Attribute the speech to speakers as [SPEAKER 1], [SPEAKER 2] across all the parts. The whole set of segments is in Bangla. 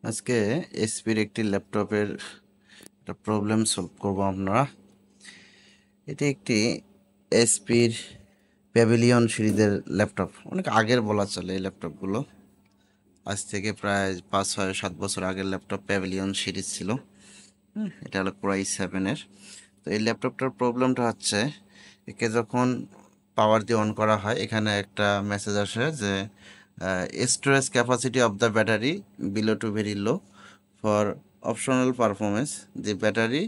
[SPEAKER 1] আজকে এসপির একটি ল্যাপটপের একটা প্রবলেম সলভ করব আমরা। এটি একটি এসপির প্যাভিলিয়ন সিরিজের ল্যাপটপ। অনেক আগের বলা চলে এই ল্যাপটপগুলো, আজ থেকে প্রায় 5, 6, 7 বছর আগের ল্যাপটপ প্যাভিলিয়ন সিরিজ ছিল। এটা হলো কোরাই 7-এর। তো এই ল্যাপটপটার প্রবলেমটা হচ্ছে, একে যখন পাওয়ার দিয়ে অন করা হয় এখানে একটা মেসেজ আসে যে storage capacity of the battery below to very low, for optional performance the battery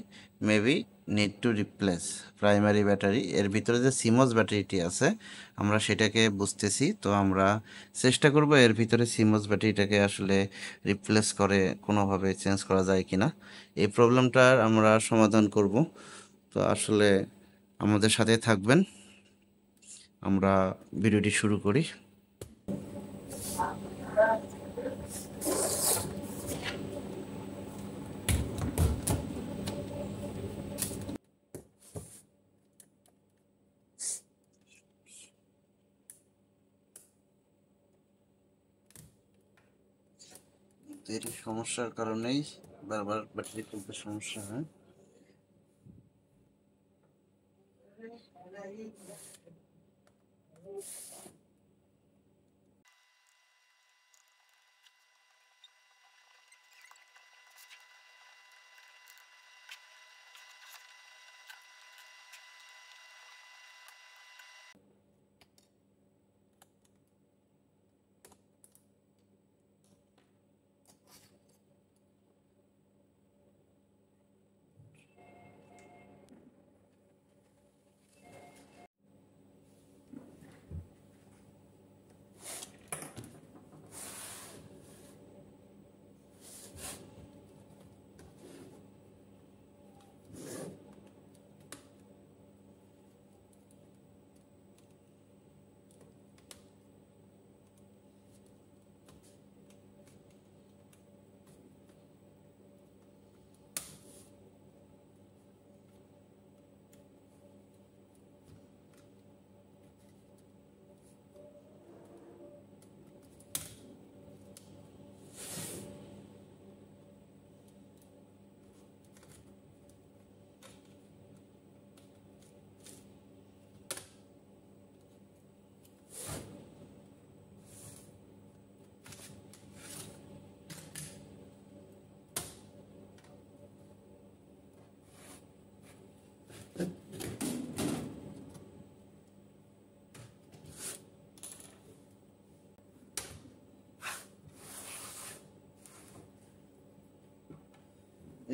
[SPEAKER 1] maybe need to replace primary battery. এর ভিতরে যে সিমস ব্যাটারিটি আছে আমরা সেটাকে বুঝতেছি, তো আমরা চেষ্টা করব এর ভিতরে সিমস ব্যাটারিটাকে আসলে রিপ্লেস করে কোনোভাবে চেঞ্জ করা যায় কিনা। এই প্রবলেমটার আমরা সমাধান করব। তো আসলে আমাদের সাথে থাকবেন, আমরা ভিডিওটি শুরু করি। এর সমস্যার কারণেই বারবার ব্যাটারি তুলতে সমস্যা হয়।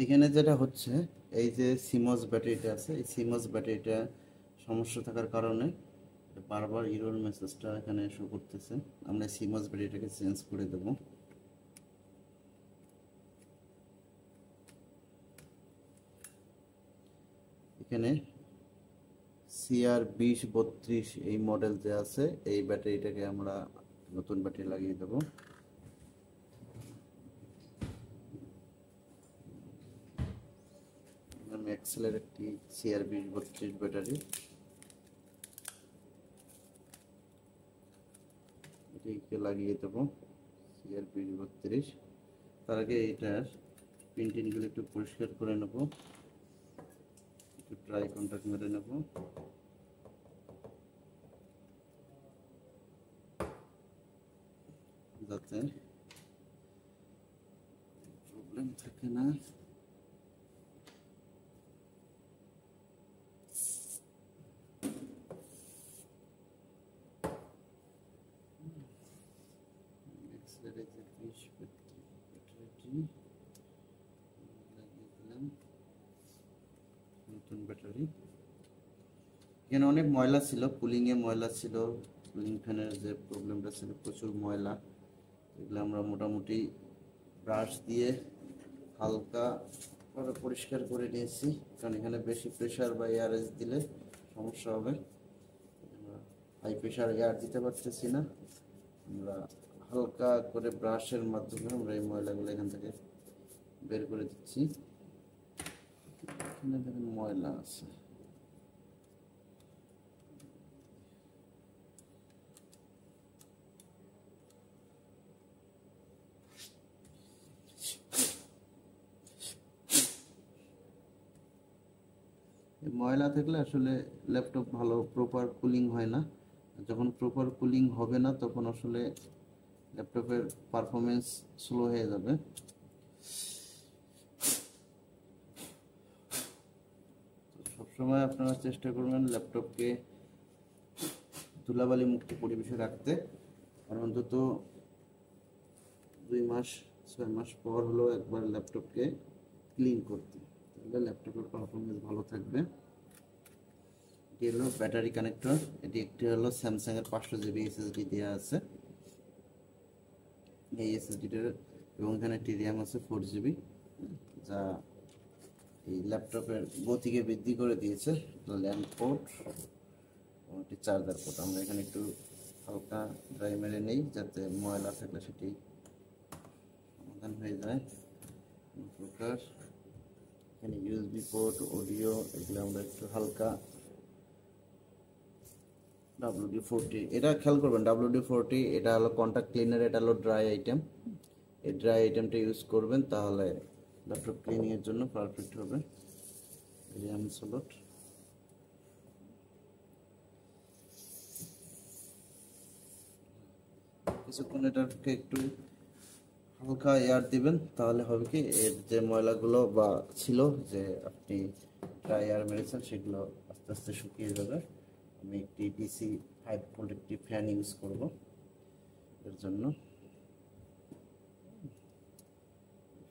[SPEAKER 1] এখানে যেটা হচ্ছে, এই যে সিমস ব্যাটারিটা আছে, এই সিমস ব্যাটারিটা সমস্যা থাকার কারণে বারবার ইরর মেসেজটা এখানে শো করতেছে। আমরা সিমস ব্যাটারিটাকে চেঞ্জ করে দেব। এখানে CR2032 এই মডেল যে আছে, এই ব্যাটারিটাকে আমরা নতুন ব্যাটারি লাগিয়ে দেব। ম্যাক্সেলের একটি CR2032 ব্যাটারি, এটিকে লাগিয়ে দেবো CR2032। তার আগে এইটার পিন টিনগুলো একটু পরিষ্কার করে নেব, একটু ড্রাই কন্টাক্ট মেরে নেব, যাতে প্রবলেম থাকে না। নতুন ব্যাটারি। এখানে অনেক ময়লা ছিল, কুলিংয়ে ময়লা ছিল, কুলিং ফ্যানের যে প্রবলেমটা ছিল, প্রচুর ময়লা। এগুলো আমরা মোটামুটি ব্রাশ দিয়ে হালকা ভাবে পরিষ্কার করে নিয়েছি, কারণ এখানে বেশি প্রেশার বা এয়ারেজ দিলে সমস্যা হবে। হাই প্রেশার এয়ার দিতে পারতেছি না, আমরা হালকা করে ব্রাশের মাধ্যমে আমরা এই ময়লাগুলো এখান থেকে বের করে দিচ্ছি। এখানে দেখেন ময়লা আছে, ময়লা থাকলে আসলে ল্যাপটপ ভালো প্রপার কুলিং হয় না। যখন প্রপার কুলিং হবে না তখন আসলে ল্যাপটপের পারফরমেন্স স্লো হয়ে যাবে। সবসময় আপনারা চেষ্টা করবেন ল্যাপটপকে ধুলাবালি মুক্ত পরিবেশে রাখতে, আর অন্তত 2 মাস 6 মাস পর হলো একবার ল্যাপটপকে ক্লিন করতে, তাহলে ল্যাপটপের পারফরমেন্স ভালো থাকবে। এটি হলো ব্যাটারি কানেক্টর। এটি একটি হলো স্যামসাংয়ের 500 GB এসএসডি দেওয়া আছে এই এসএসডিটার, এবং এখানে একটি র্যাম আছে 4 GB, যা এই ল্যাপটপের গতিকে বৃদ্ধি করে দিয়েছে। ল্যান্ড পোর্ট এবং একটি চার্জার পোর্ট। আমরা এখানে একটু হালকা ড্রাই মেরে নেই যাতে ময়লা থাকলে সেটি সমাধান হয়ে যায়। প্রকার এখানে ইউএসবি পোর্ট, অডিও, এগুলো আমরা একটু হালকা WD-40, এটা খেয়াল করবেন WD-40 এটা হলো কন্টাক্ট ক্লিনার, এটা হলো ড্রাই আইটেম। এই ড্রাই আইটেমটা ইউজ করবেন, তাহলে ল্যাপটপ ক্লিনিং এর জন্য পারফেক্ট হবে। র্যাম স্লট, কিছুক্ষণ এটাকে একটু হালকা এয়ার দিবেন, তাহলে হবে কি এর যে ময়লাগুলো বা ছিল যে আপনি ড্রাই এয়ার মেরেছেন সেগুলো আস্তে আস্তে শুকিয়ে যাবে। আমি একটি DC 5 ভোল্ট একটি ফ্যান ইউজ করব এর জন্য।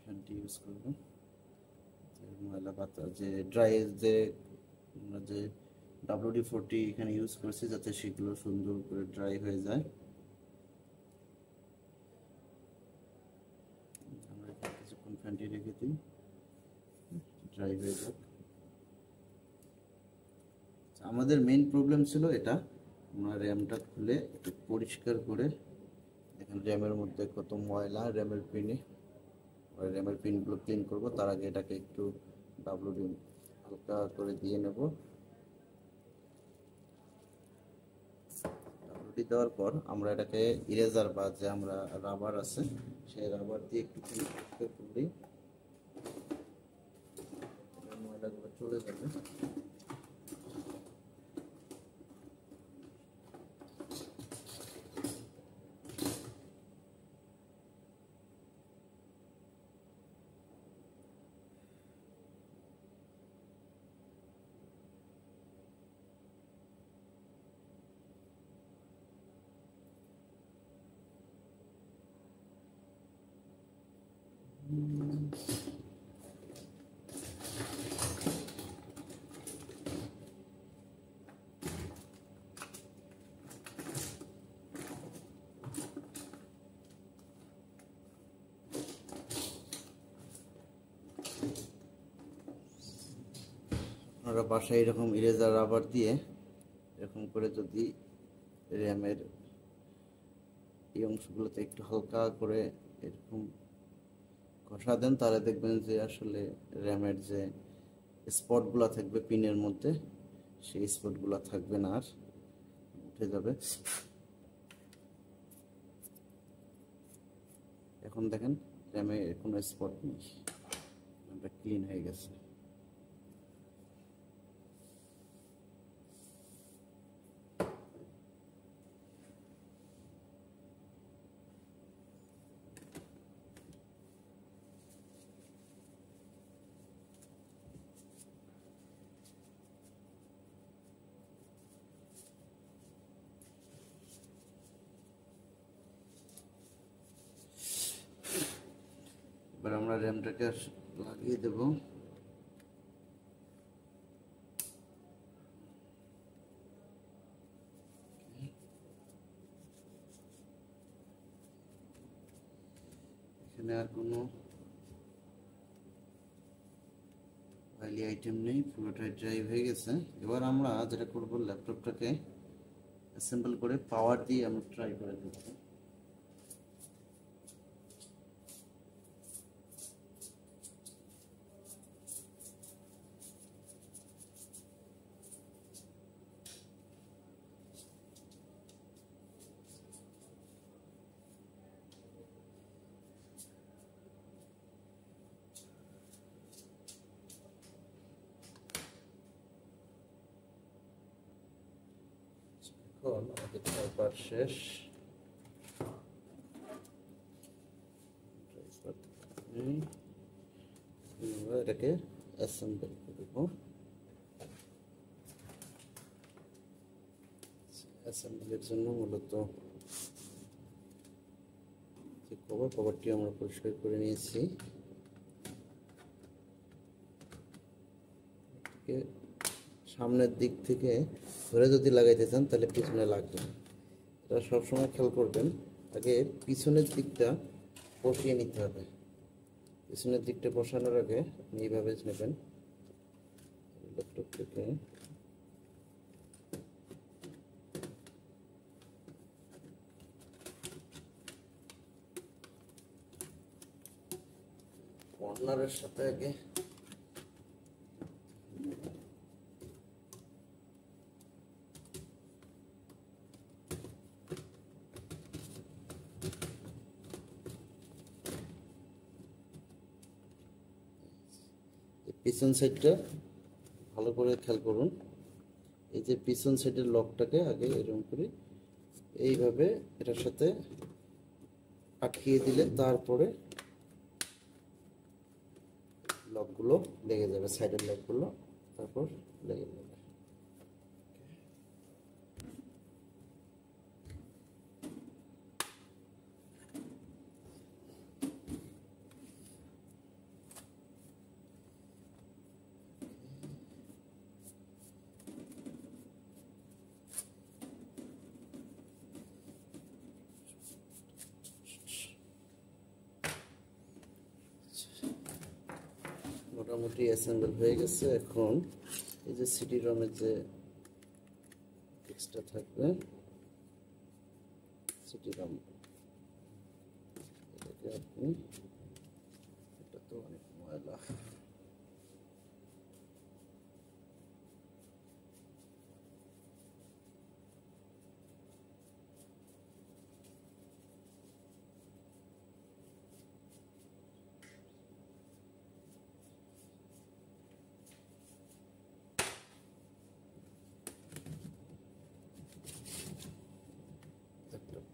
[SPEAKER 1] ফ্যানটি ইউজ করব, ময়লা বাতাস যে ড্রাই যে আমরা যে WD-40 এখানে ইউজ করছি যাতে সেগুলো সুন্দর করে ড্রাই হয়ে যায়। আমরা কিছুক্ষণ ফ্যানটি রেখে দিই ড্রাই হয়ে যাক। আমাদের মেইন প্রবলেম ছিল এটা, আমরা র্যামটা খুলে একটু পরিষ্কার করে দেখেন র্যামের মধ্যে কত ময়লা। র্যামের পিনগুলো ক্লিন করব, তার আগে এটাকে একটু WD হালকা করে দিয়ে নেব। WD দেওয়ার পর আমরা এটাকে ইরেজার বা যে আমরা রাবার আছে সেই রাবার দিয়ে একটু পরিষ্কার করলেই ময়লাগুলো চলে যাবে। আপনারা বাসায় এরকম ইরেজার রাবার দিয়ে এরকম করে যদি র্যামের এই অংশগুলোতে একটু হালকা করে এরকম ঘষা দেন, তাহলে দেখবেন যে আসলে র্যামের যে স্পটগুলো থাকবে পিনের মধ্যে সেই স্পটগুলো থাকবে না, আর উঠে যাবে। এখন দেখেন র্যামে কোনো স্পট নেই, র্যামটা ক্লিন হয়ে গেছে। এবার আমরা র্যামটাকে লাগিয়ে দেব। এখানে আর কোনো অয়েলি আইটেম নেই, পুরোটাই ড্রাই হয়ে গেছে। এবার আমরা যেটা করব, ল্যাপটপটাকে অ্যাসেম্বল করে পাওয়ার দিয়ে আমরা ট্রাই করে দেখব। এখন আমাদের ট্রাইপার শেষ। এটাকে অ্যাসেম্বল করব। অ্যাসেম্বলির জন্য মূলত যে কভারটি আমরা পরিষ্কার করে নিয়েছি, সামনের দিক থেকে ধরে যদি লাগাইতে চান তাহলে পিছনে লাগবে। এটা সবসময় খেয়াল করবেন, আগে পিছনের দিকটা বসিয়ে নিতে হবে। পিছনের দিকটা বসানোর আগে আপনি এইভাবে নেবেন, ল্যাপটপ থেকে কর্নারের সাথে আগে পিছন সাইডটা ভালো করে খেয়াল করুন। এই যে পিছন সাইডের লকটাকে আগে এরকম করে এইভাবে এটার সাথে আটকিয়ে দিলে তারপরে লকগুলো লেগে যাবে, সাইডের লকগুলো তারপর লেগে যাবে। মোটামুটি অ্যাসেম্বল হয়ে গেছে। এখন এই যে সিডি রমের যে এক্সট্রা থাকবে, সিডি রম এটাকে আপনি, এটা তো অনেক ময়লা,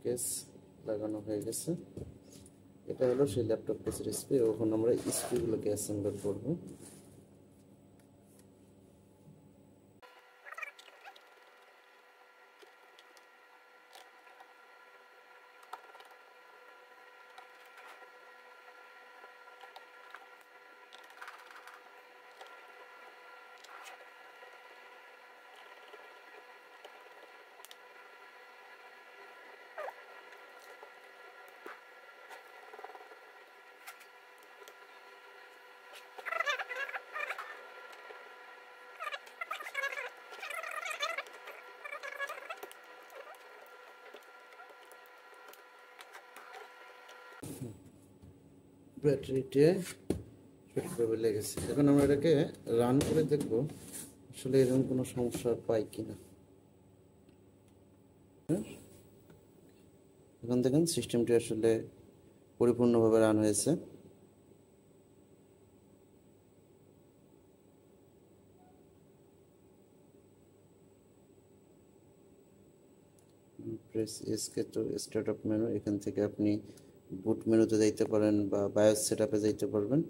[SPEAKER 1] কেস লাগানো হয়ে গেছে। এটা হলো সেই ল্যাপটপ কেসের স্ক্রু। এখন আমরা স্ক্রুগুলোকে অ্যাসেম্বল করব। ব্যাটারিতে সঠিকভাবে লেগেছে। এখন আমরা এটাকে রান করে দেখব আসলে এরকম কোনো সমস্যা পাই কিনা। এখন দেখেন সিস্টেমটি আসলে পরিপূর্ণভাবে রান হয়েছে। প্রেস এসকে তো স্টার্ট আপ মেনু, এখান থেকে আপনি বুট মেনুতে যাইতে পারেন বা বায়োস সেটআপে যাইতে পারবেন।